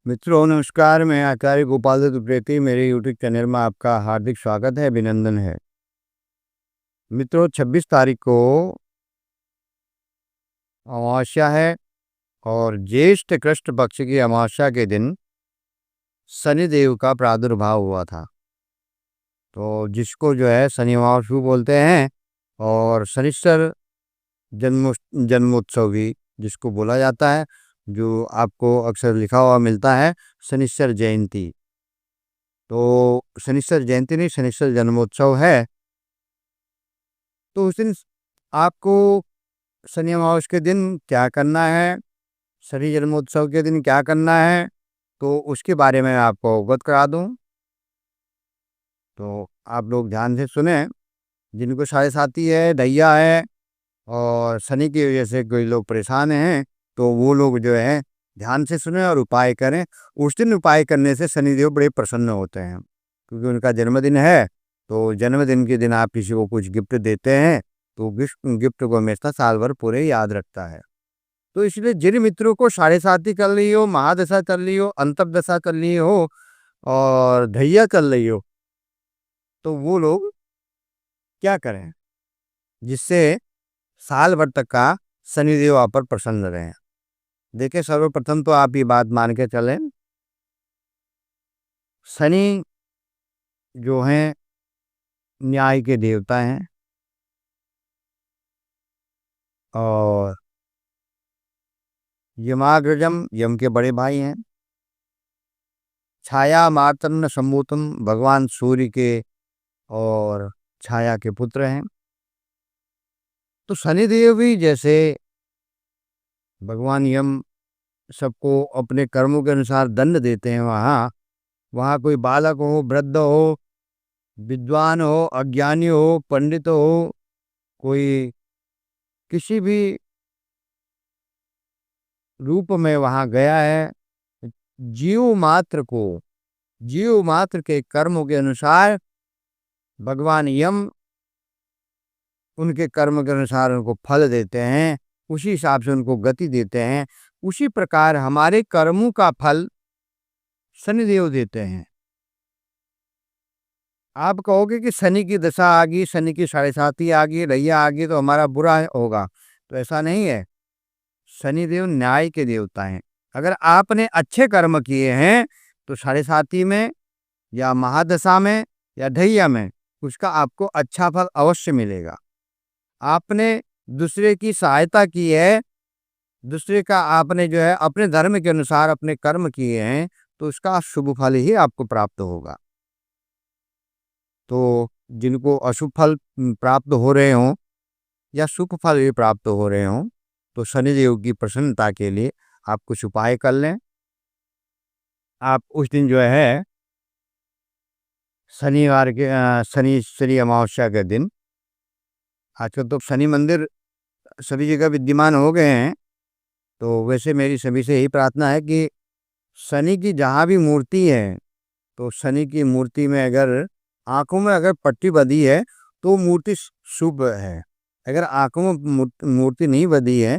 मित्रों नमस्कार, मैं आचार्य गोपाल दत्त उप्रेती मेरे यूट्यूब चैनल में आपका हार्दिक स्वागत है, अभिनंदन है। मित्रों 26 तारीख को अमावस्या है और ज्येष्ठ कृष्ण पक्ष की अमावस्या के दिन शनिदेव का प्रादुर्भाव हुआ था। तो जिसको जो है शनि अमावस्या बोलते हैं और शनिश्चर जन्मोत्सव भी जिसको बोला जाता है, जो आपको अक्सर लिखा हुआ मिलता है शनिश्चर जयंती। तो शनिश्चर जयंती नहीं, शनिश्चर जन्मोत्सव है। तो उस दिन आपको शनि अमावस्या के दिन क्या करना है, शनि जन्मोत्सव के दिन क्या करना है, तो उसके बारे में आपको अवगत करा दूं। तो आप लोग ध्यान से सुने। जिनको साढ़े साती है, ढैया है और शनि की वजह से कोई लोग परेशान हैं, तो वो लोग जो है ध्यान से सुने और उपाय करें। उस दिन उपाय करने से शनिदेव बड़े प्रसन्न होते हैं, क्योंकि उनका जन्मदिन है। तो जन्मदिन के दिन आप किसी को कुछ गिफ्ट देते हैं तो गिफ्ट को हमेशा साल भर पूरे याद रखता है। तो इसलिए जिन मित्रों को साढ़े साती चल रही हो, महादशा चल रही हो, अंतर्दशा चल रही हो और ढैया चल रही हो, तो वो लोग क्या करें जिससे साल भर तक का शनिदेव आप पर प्रसन्न रहे। देखिए, सर्वप्रथम तो आप ये बात मान के चलें, शनि जो हैं न्याय के देवता हैं और यमाग्रजम यम के बड़े भाई हैं। छाया मार्तंड सम्भूतम भगवान सूर्य के और छाया के पुत्र हैं। तो शनिदेव भी जैसे भगवान यम सबको अपने कर्मों के अनुसार दंड देते हैं, वहाँ वहाँ कोई बालक हो, वृद्ध हो, विद्वान हो, अज्ञानी हो, पंडित हो, कोई किसी भी रूप में वहाँ गया है, जीव मात्र को, जीव मात्र के कर्मों के अनुसार भगवान यम उनके कर्म के अनुसार उनको फल देते हैं, उसी हिसाब से उनको गति देते हैं। उसी प्रकार हमारे कर्मों का फल शनिदेव देते हैं। आप कहोगे कि शनि की दशा आ गई, शनि की साढ़े साती आ गई, रैया आ गई तो हमारा बुरा होगा, तो ऐसा नहीं है। शनिदेव न्याय के देवता हैं। अगर आपने अच्छे कर्म किए हैं तो साढ़े साती में या महादशा में या ढैया में उसका आपको अच्छा फल अवश्य मिलेगा। आपने दूसरे की सहायता की है, दूसरे का आपने जो है अपने धर्म के अनुसार अपने कर्म किए हैं, तो उसका शुभ फल ही आपको प्राप्त होगा। तो जिनको अशुभ फल प्राप्त हो रहे हों या शुभ फल भी प्राप्त हो रहे हों, तो शनिदेव की प्रसन्नता के लिए आप कुछ उपाय कर लें। आप उस दिन जो है शनिवार के शनि अमावस्या के दिन, आजकल तो शनि मंदिर सभी जगह विद्यमान हो गए हैं। तो वैसे मेरी सभी से यही प्रार्थना है कि शनि की जहाँ भी मूर्ति है, तो शनि की मूर्ति में अगर आँखों में अगर पट्टी बंधी है तो मूर्ति शुभ है। अगर आँखों में मूर्ति नहीं बंधी है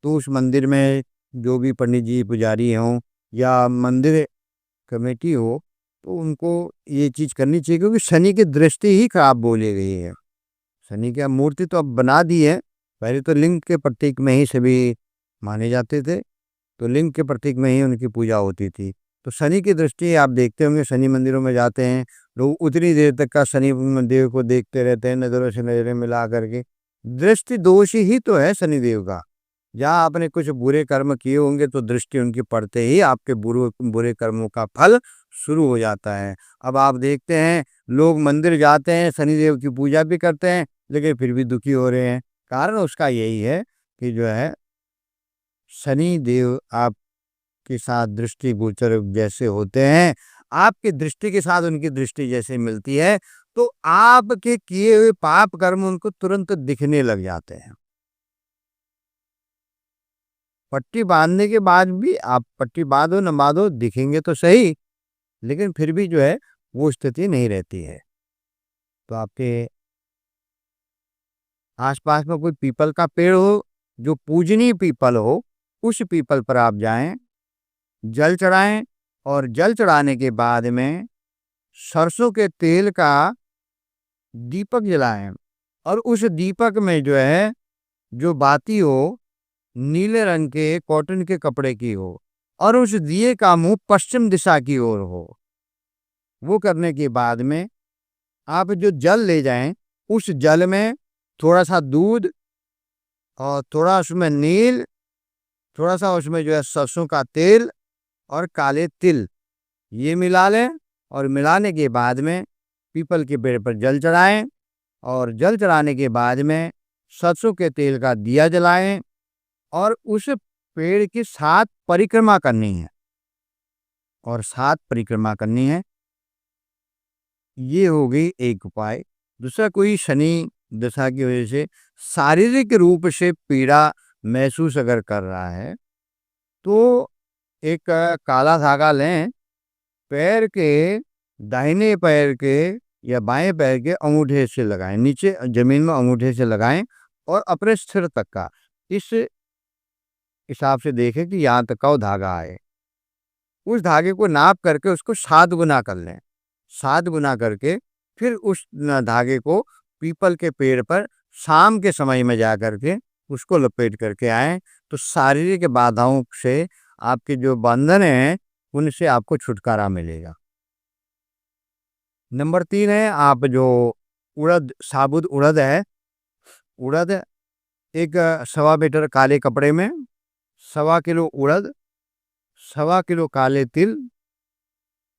तो उस मंदिर में जो भी पंडित जी पुजारी हों या मंदिर कमेटी हो, तो उनको ये चीज़ करनी चाहिए, क्योंकि शनि की दृष्टि ही खराब बोली गई है। शनि की मूर्ति तो अब बना दी है, पहले तो लिंग के प्रतीक में ही सभी माने जाते थे, तो लिंग के प्रतीक में ही उनकी पूजा होती थी। तो शनि की दृष्टि आप देखते होंगे, शनि मंदिरों में जाते हैं लोग, उतनी देर तक का शनि देव को देखते रहते हैं, नज़रों से नज़रें मिला करके। दृष्टि दोष ही तो है शनिदेव का। जहाँ आपने कुछ बुरे कर्म किए होंगे तो दृष्टि उनकी पड़ते ही आपके बुरे कर्मों का फल शुरू हो जाता है। अब आप देखते हैं लोग मंदिर जाते हैं, शनिदेव की पूजा भी करते हैं, लेकिन फिर भी दुखी हो रहे हैं। कारण उसका यही है कि जो है शनि देव आपके साथ दृष्टि गोचर जैसे होते हैं, आपकी दृष्टि के साथ उनकी दृष्टि जैसे मिलती है, तो आपके किए हुए पाप कर्म उनको तुरंत दिखने लग जाते हैं। पट्टी बांधने के बाद भी आप पट्टी बांधो न बांधो दिखेंगे तो सही, लेकिन फिर भी जो है वो स्थिति नहीं रहती है। तो आपके आसपास में कोई पीपल का पेड़ हो, जो पूजनीय पीपल हो, उस पीपल पर आप जाएं, जल चढ़ाएं और जल चढ़ाने के बाद में सरसों के तेल का दीपक जलाएं, और उस दीपक में जो है, जो बाती हो नीले रंग के कॉटन के कपड़े की हो, और उस दिए का मुंह पश्चिम दिशा की ओर हो। वो करने के बाद में आप जो जल ले जाएं, उस जल में थोड़ा सा दूध और थोड़ा उसमें नील, थोड़ा सा उसमें जो है सरसों का तेल और काले तिल, ये मिला लें। और मिलाने के बाद में पीपल के पेड़ पर जल चढ़ाएं, और जल चढ़ाने के बाद में सरसों के तेल का दिया जलाएं, और उस पेड़ की 7 परिक्रमा करनी है, और 7 परिक्रमा करनी है। ये हो गई एक उपाय। दूसरा, कोई शनि दशा की वजह से शारीरिक रूप से पीड़ा महसूस अगर कर रहा है, तो एक काला धागा लें, पैर के दाहिने पैर के या बाएं पैर के अंगूठे से लगाएं, नीचे जमीन में अंगूठे से लगाएं, और अपने सिर तक का इस हिसाब से देखें कि यहाँ तक का वो धागा आए। उस धागे को नाप करके उसको 7 गुना कर लें। 7 गुना करके फिर उस धागे को पीपल के पेड़ पर शाम के समय में जा करके उसको लपेट करके आए, तो शारीरिक बाधाओं से आपके जो बंधन हैं उनसे आपको छुटकारा मिलेगा। नंबर 3 है, आप जो उड़द, साबुत उड़द है, उड़द एक 1.25 मीटर काले कपड़े में 1.25 किलो उड़द, 1.25 किलो काले तिल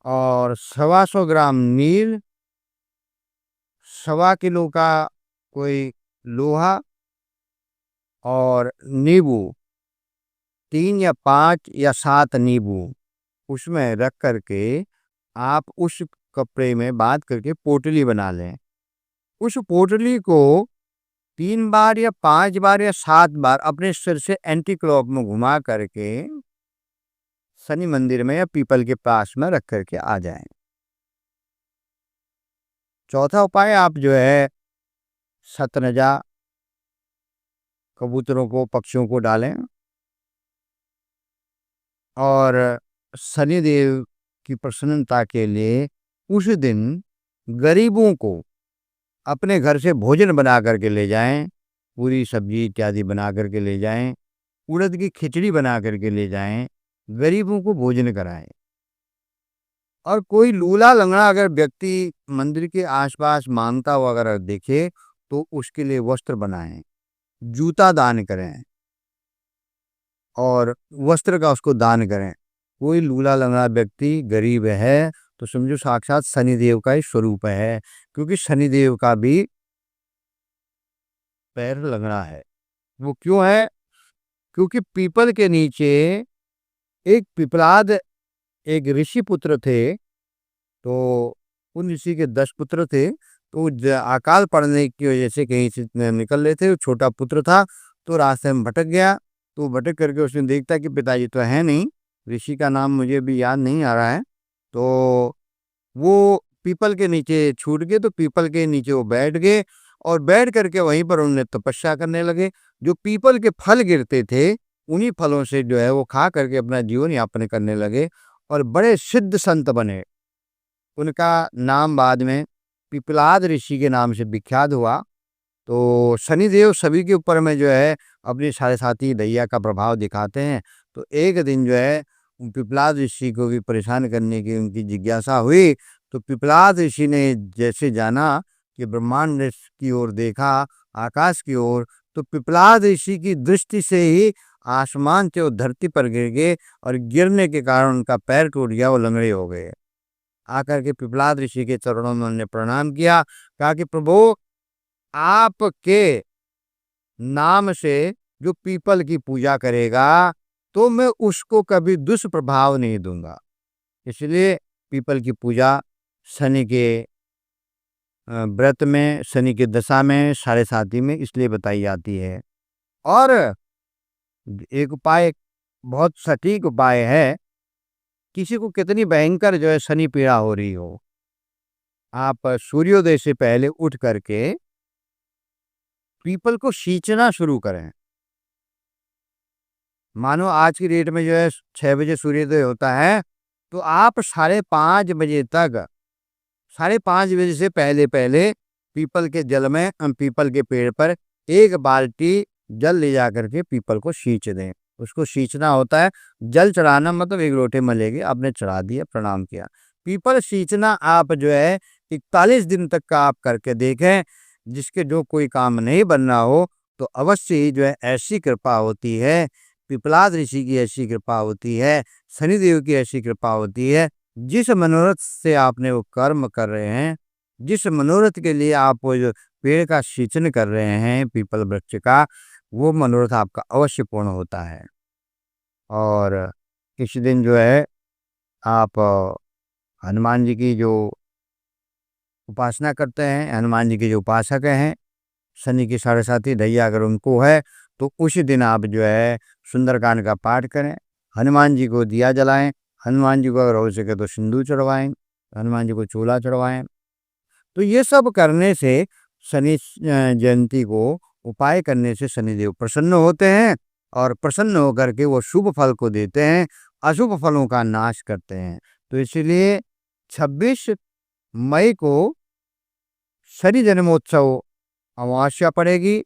और 125 ग्राम नील, 1.25 किलो का कोई लोहा, और नींबू 3 या 5 या 7 नींबू उसमें रख करके आप उस कपड़े में बांध करके पोटली बना लें। उस पोटली को 3 बार या 5 बार या 7 बार अपने सिर से एंटी क्लॉक में घुमा करके शनि मंदिर में या पीपल के पास में रख करके आ जाएं। चौथा उपाय, आप जो है सतनजा कबूतरों को, पक्षियों को डालें, और शनिदेव की प्रसन्नता के लिए उस दिन गरीबों को अपने घर से भोजन बना करके ले जाएं, पूरी सब्जी इत्यादि बना करके ले जाएं, उड़द की खिचड़ी बना करके ले जाएं, गरीबों को भोजन कराएं। और कोई लूला लंगड़ा अगर व्यक्ति मंदिर के आसपास मांगता हुआ अगर देखे, तो उसके लिए वस्त्र बनाएं, जूता दान करें, और वस्त्र का उसको दान करें। कोई लूला लंगड़ा व्यक्ति गरीब है तो समझो साक्षात शनिदेव का ही स्वरूप है, क्योंकि शनिदेव का भी पैर लंगड़ा है। वो क्यों है? क्योंकि पीपल के नीचे एक पिपलाद, एक ऋषि पुत्र थे, तो उन ऋषि के 10 पुत्र थे, तो अकाल पड़ने की वजह से कहीं से निकल रहे थे, छोटा पुत्र था, तो रास्ते में भटक गया। तो भटक करके उसने देखता कि पिताजी तो है नहीं, ऋषि का नाम मुझे भी याद नहीं आ रहा है, तो वो पीपल के नीचे छूट गए। तो पीपल के नीचे वो बैठ गए, और बैठ करके वहीं पर उन्होंने तपस्या करने लगे। जो पीपल के फल गिरते थे, उन्हीं फलों से जो है वो खा करके अपना जीवन यापन करने लगे, और बड़े सिद्ध संत बने। उनका नाम बाद में पिपलाद ऋषि के नाम से विख्यात हुआ। तो शनिदेव सभी के ऊपर में जो है अपनी साढ़े साथी दैया का प्रभाव दिखाते हैं। तो एक दिन जो है पिपलाद ऋषि को भी परेशान करने की उनकी जिज्ञासा हुई। तो पिपलाद ऋषि ने जैसे जाना कि ब्रह्मांड की ओर देखा, आकाश की ओर, तो पिपलाद ऋषि की दृष्टि से ही आसमान से वो धरती पर गिर गए, और गिरने के कारण उनका पैर टूट गया, वो लंगड़े हो गए। आकर के पिपलाद ऋषि के चरणों में उन्होंने प्रणाम किया, कहा कि प्रभु, आपके नाम से जो पीपल की पूजा करेगा, तो मैं उसको कभी दुष्प्रभाव नहीं दूंगा। इसलिए पीपल की पूजा शनि के व्रत में, शनि के दशा में, साढ़े साथी में इसलिए बताई जाती है। और एक उपाय, बहुत सटीक उपाय है, किसी को कितनी भयंकर जो है शनि पीड़ा हो रही हो, आप सूर्योदय से पहले उठ करके पीपल को सींचना शुरू करें। मानो आज की डेट में जो है 6 बजे सूर्योदय होता है, तो आप 5:30 बजे तक, 5:30 बजे से पहले पीपल के जल में पीपल के पेड़ पर 1 बाल्टी जल ले जाकर के पीपल को सींच दें। उसको सींचना होता है, जल चढ़ाना मतलब 1 लोटे में लेके आपने चढ़ा दिया, प्रणाम किया। पीपल सींचना आप जो है 41 दिन तक का आप करके देखें। जिसके जो कोई काम नहीं बन रहा हो तो अवश्य ही जो है ऐसी कृपा होती है, पिपलाद ऋषि की ऐसी कृपा होती है, शनिदेव की ऐसी कृपा होती है। जिस मनोरथ से आपने वो कर्म कर रहे हैं, जिस मनोरथ के लिए आप वो जो पेड़ का सिंचन कर रहे हैं पीपल वृक्ष का, वो मनोरथ आपका अवश्य पूर्ण होता है। और किसी दिन जो है आप हनुमान जी की जो उपासना करते हैं, हनुमान जी के जो उपासक हैं, शनि के साढ़े साथी ढैया अगर उनको है, तो उसी दिन आप जो है सुंदरकांड का पाठ करें, हनुमान जी को दिया जलाएं, हनुमान जी को अगर हो सके तो सिंदूर चढ़वाएं, हनुमान जी को चूल्हा चढ़वाएं। तो ये सब करने से शनि जयंती को उपाय करने से शनिदेव प्रसन्न होते हैं और प्रसन्न होकर के वो शुभ फल को देते हैं, अशुभ फलों का नाश करते हैं। तो इसलिए 26 मई को शनि जन्मोत्सव अमावस्या पड़ेगी,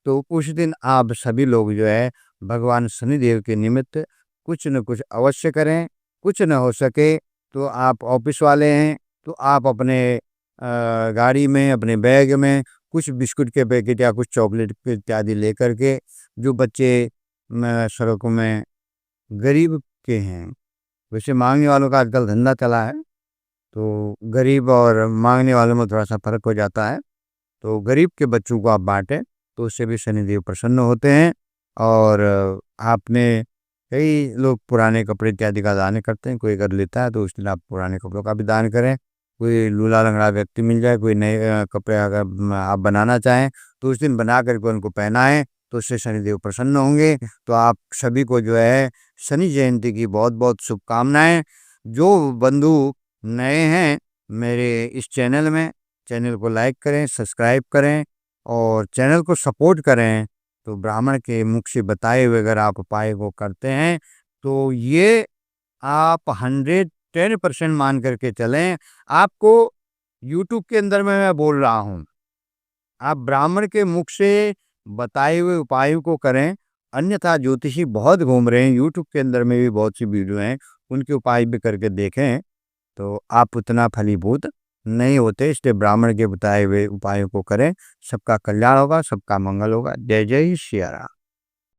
तो उस दिन आप सभी लोग जो है भगवान शनिदेव के निमित्त कुछ न कुछ अवश्य करें। कुछ न हो सके तो आप ऑफिस वाले हैं तो आप अपने गाड़ी में, अपने बैग में कुछ बिस्कुट के पैकेट या कुछ चॉकलेट इत्यादि लेकर के, जो बच्चे सड़कों में गरीब के हैं, वैसे मांगने वालों का आजकल धंधा चला है, तो गरीब और मांगने वालों में थोड़ा सा फर्क हो जाता है। तो गरीब के बच्चों को आप बांटें, तो उससे भी शनिदेव प्रसन्न होते हैं। और आपने कई लोग पुराने कपड़े इत्यादि का दान करते हैं, कोई अगर लेता है तो उस दिन आप पुराने कपड़ों का भी दान करें। कोई लूला लंगड़ा व्यक्ति मिल जाए, कोई नए कपड़े अगर आप बनाना चाहें तो उस दिन बना करके उनको पहनाएं, तो उससे शनिदेव प्रसन्न होंगे। तो आप सभी को जो है शनि जयंती की बहुत बहुत शुभकामनाएं। जो बंधु नए हैं मेरे इस चैनल में, चैनल को लाइक करें, सब्सक्राइब करें और चैनल को सपोर्ट करें। तो ब्राह्मण के मुख से बताए हुए अगर आप उपाय को करते हैं तो ये आप 110% मान करके चलें। आपको यूट्यूब के अंदर में मैं बोल रहा हूँ, आप ब्राह्मण के मुख से बताए हुए उपायों को करें। अन्यथा ज्योतिषी बहुत घूम रहे हैं, यूट्यूब के अंदर में भी बहुत सी वीडियो हैं, उनके उपाय भी करके देखें तो आप उतना फलीभूत नहीं होते। इसलिए ब्राह्मण के बताए हुए उपायों को करें, सबका कल्याण होगा, सबका मंगल होगा। जय जय सिया राम।